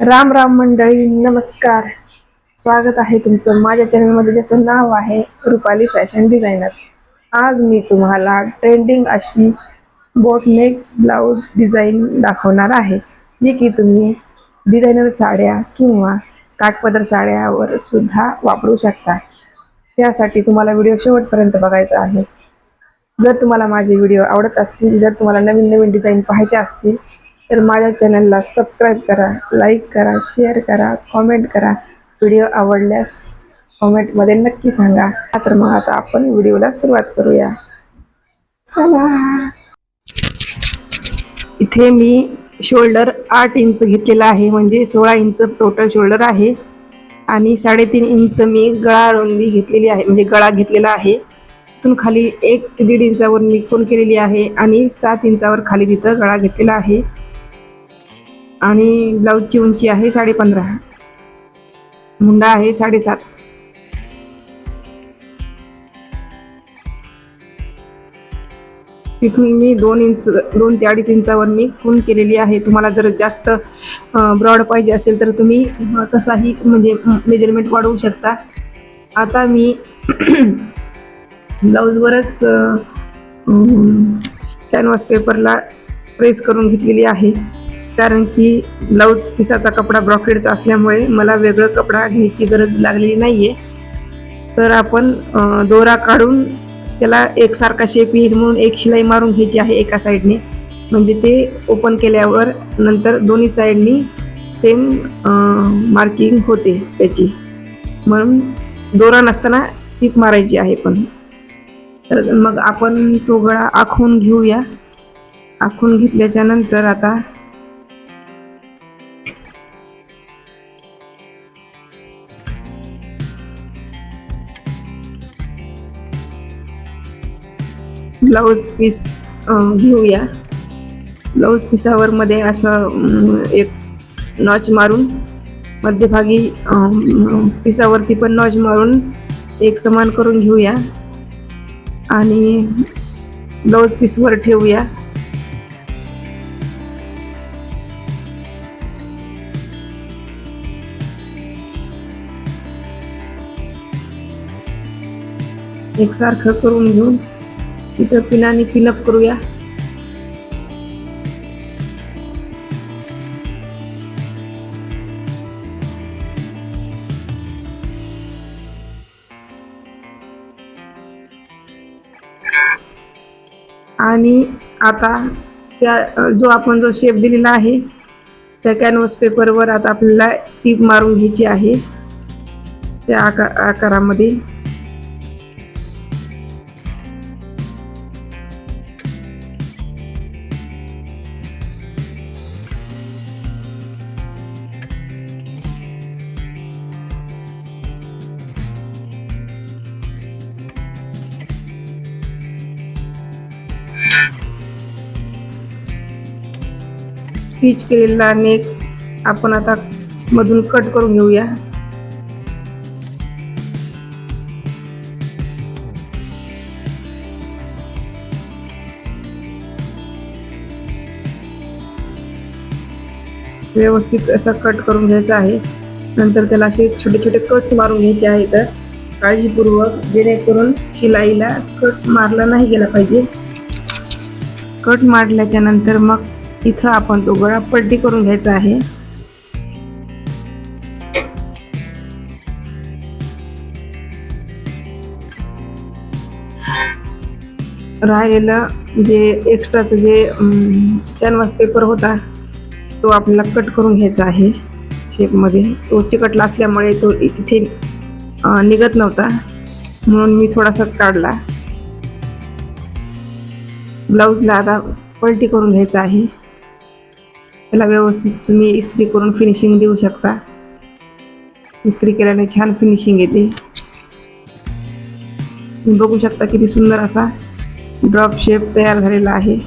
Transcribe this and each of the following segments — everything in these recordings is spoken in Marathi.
राम राम मंडळी, नमस्कार. स्वागत आहे तुमचं माझ्या चॅनलमध्ये, ज्याचं नाव आहे रुपाली फॅशन डिझायनर. आज मी तुम्हाला ट्रेंडिंग अशी बोटनेक ब्लाऊज डिझाईन दाखवणार आहे, जी की तुम्ही डिझायनर साड्या किंवा काठपदर साड्यावर सुद्धा वापरू शकता. त्यासाठी तुम्हाला व्हिडिओ शेवटपर्यंत बघायचा आहे. जर तुम्हाला माझे व्हिडिओ आवडत असतील, जर तुम्हाला नवीन नवीन डिझाईन पाहायचे असतील, तर माझ्या चॅनलला सबस्क्राईब करा, लाईक करा, शेअर करा, कॉमेंट करा. व्हिडिओ आवडल्यास कॉमेंटमध्ये नक्की सांगा. तर मग आता आपण व्हिडिओला सुरुवात करूया. चला. इथे मी शोल्डर 8 इंच घेतलेला आहे, म्हणजे 16 इंच टोटल शोल्डर आहे. आणि 3.5 इंच मी गळा रुंदी घेतलेली आहे, म्हणजे गळा घेतलेला आहे. तिथून खाली 1 ते 1.5 इंचावर मी खूण केलेली आहे आणि 7 इंचावर खाली तिथं गळा घेतलेला आहे. आणि ब्लाऊजची उंची आहे 15.5, मुंडा आहे 7.5. तिथून मी 2 ते 2.5 इंचावर मी खूण केलेली आहे. तुम्हाला जर जास्त ब्रॉड पाहिजे असेल तर तुम्ही तसाही म्हणजे मेजरमेंट वाढवू शकता. आता मी ब्लाऊजवरच कॅनव्हास पेपरला प्रेस करून घेतलेली आहे, कारण की ब्लाऊज पिसाचा कपडा ब्रॉकेडचा असल्यामुळे मला वेगळं कपडा घ्यायची गरज लागलेली नाही आहे. तर आपण दोरा काढून त्याला एकसारखा शेप येईल म्हणून एक शिलाई मारून घ्यायची आहे एका साईडने, म्हणजे ते ओपन केल्यावर नंतर दोन्ही साईडनी सेम मार्किंग होते त्याची. म्हणून दोरा नसताना टीप मारायची आहे. पण तर मग आपण तो गळा आखून घेऊया. आखून घेतल्याच्या नंतर आता ब्लाऊज पीस घेऊया. ब्लाऊज पिसावर मध्ये असं एक नॉच मारून, मध्यभागी पिसावरती पण नॉच मारून एक समान करून घेऊया आणि ब्लाऊज पीसवर ठेवूया. एकसारखं करून घेऊन इथं पिनाने पिनअप करूया. आणि आता त्या जो आपण जो शेप दिलेला आहे त्या कॅनव्हास पेपरवर आता आपल्याला टीप मारून घ्यायची आहे त्या आकारामध्ये. स्टिच केलेला नेक आपण आता मधून कट करून घेऊया. व्यवस्थित असा कट करून घ्यायचा आहे. नंतर त्याला असे छोटे छोटे कट्स मारून घ्यायचे आहेत काळजीपूर्वक, जेणेकरून शिलाईला कट मारला नाही गेला पाहिजे. कट मारल्याच्या नंतर मग इथं आपण तो गळा पलटी करून घ्यायचा आहे. राहिलेलं जे एक्स्ट्राचं जे कॅनव्हास पेपर होता तो आपल्याला कट करून घ्यायचा आहे शेपमध्ये. तो चिकटला असल्यामुळे तो तिथे निघत नव्हता, म्हणून मी थोडासाच काढला. ब्लाऊजला आता पलटी करून घ्यायचा आहे. त्याला व्यवस्थित तुम्ही इस्त्री करून फिनिशिंग देऊ शकता. इस्त्री केल्याने छान फिनिशिंग येते. तुम्ही बघू शकता किती सुंदर असा ड्रॉप शेप तयार झालेला आहे.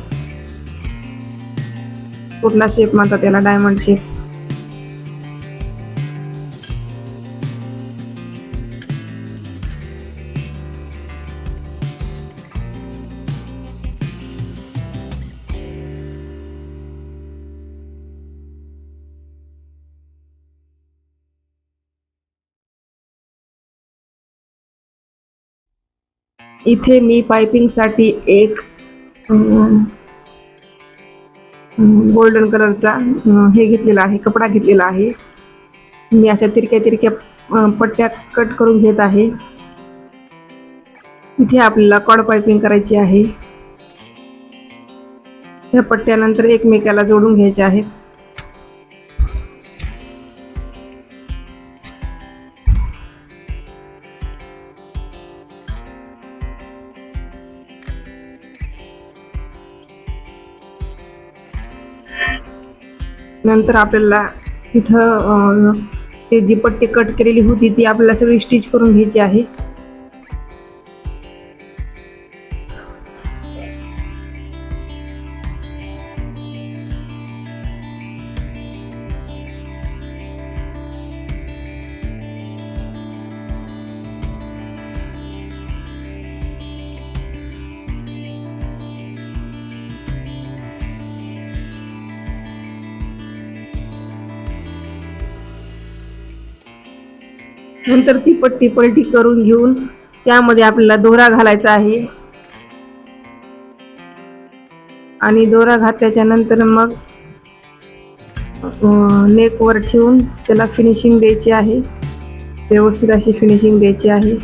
कुठला शेप म्हणतात त्याला, डायमंड शेप. इथे मी पायपिंगसाठी एक गोल्डन कलरचा हे घेतलेला आहे, कपडा घेतलेला आहे. मी अशा तिरक्या तिरक्या पट्ट्या कट करून घेत आहे. इथे आपल्याला कॉड पायपिंग करायची आहे. त्या पट्ट्यानंतर एकमेकाला जोडून घ्यायचे आहेत. नंतर आपल्याला तिथं ते जी पट्टी कट केलेली होती ती आपल्याला सगळी स्टिच करून घ्यायची आहे. नंतर ती पट्टी पलटी करून घेऊन त्यामध्ये आपल्याला दोरा घालायचा आहे आणि दोरा घातल्याच्या नंतर मग नेकवर ठेवून त्याला फिनिशिंग द्यायची आहे. व्यवस्थित अशी फिनिशिंग द्यायची आहे.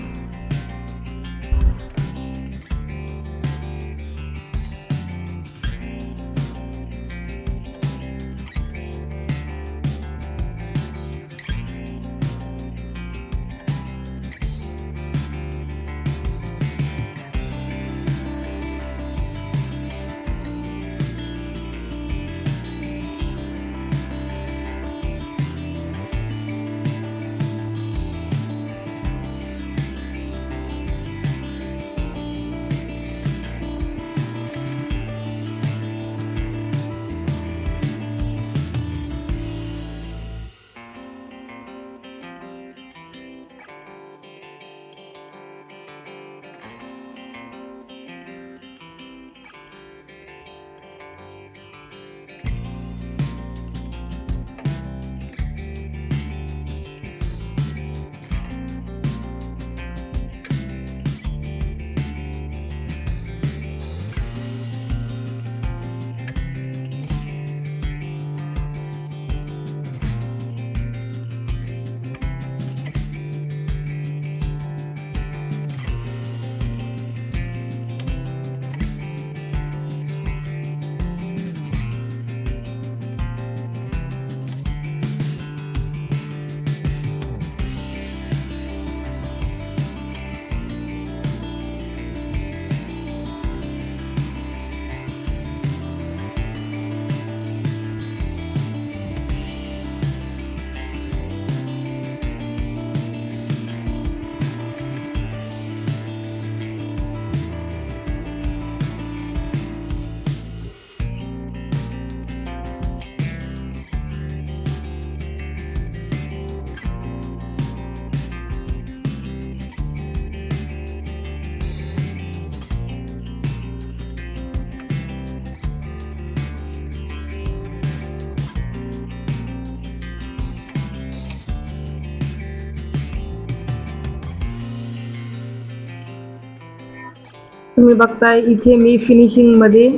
तुम्ही बघताय इथे मी फिनिशिंग मध्ये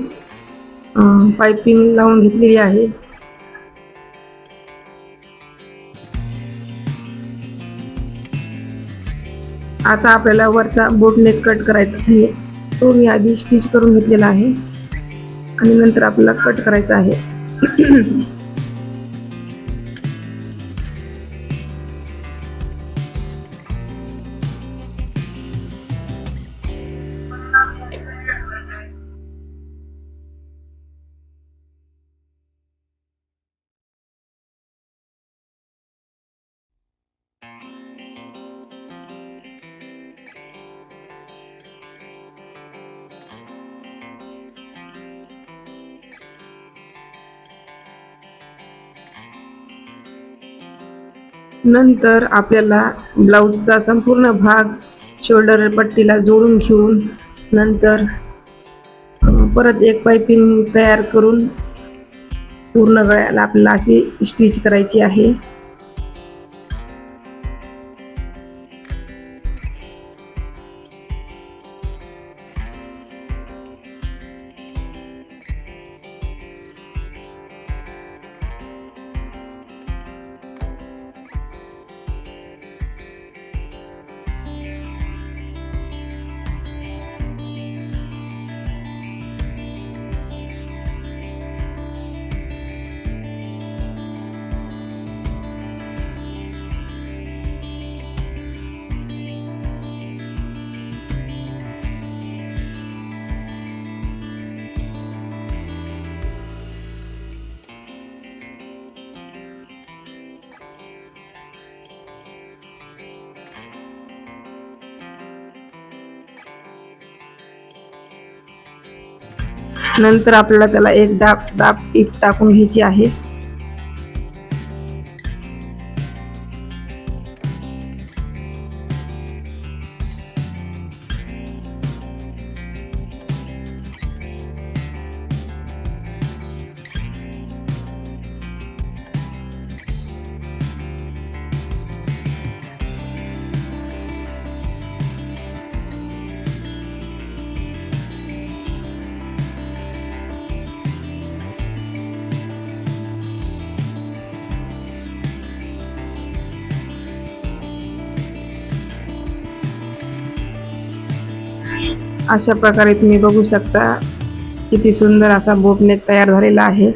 पाइपिंग लावून घेतलेली आहे. आता आपल्याला वरचा बोट नेक कट करायचा आहे. तो मी आधी स्टिच करून घेतलेला आहे आणि नंतर आपल्याला कट करायचा आहे. नंतर आपल्याला ब्लाउजचा संपूर्ण भाग शोल्डर पट्टीला जोडून घेऊन नंतर परत एक पाइपिंग तयार करून पूर्ण गळ्याला आपल्याला अशी स्टिच करायची आहे. नंतर आपल्याला त्याला एक दाब टीप टाकून घ्यायची आहे. अशा प्रकारे तुम्ही बघू शकता किती सुंदर असा बोटनेक तयार झालेला आहे.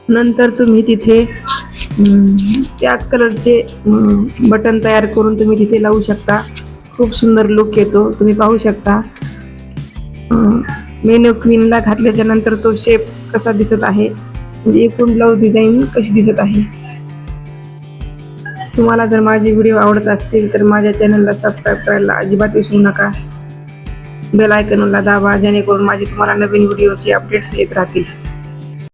नंतर तुम्ही तिथे त्याच कलरचे बटन तयार करून तुम्ही तिथे लावू शकता. खूप सुंदर लुक येतो. तुम्ही पाहू शकता मेनू क्वीनला घातल्याच्या नंतर तो शेप कसा दिसत आहे, म्हणजे एकूण ब्लाऊज डिझाईन कशी दिसत आहे. तुम्हाला जर माझे व्हिडिओ आवडत असतील तर माझ्या चॅनलला सबस्क्राईब करायला अजिबात विसरू नका. बेल आयकॉनला दाबा जेणेकरून माझे तुम्हाला नवीन व्हिडिओचे अपडेट्स येत राहतील.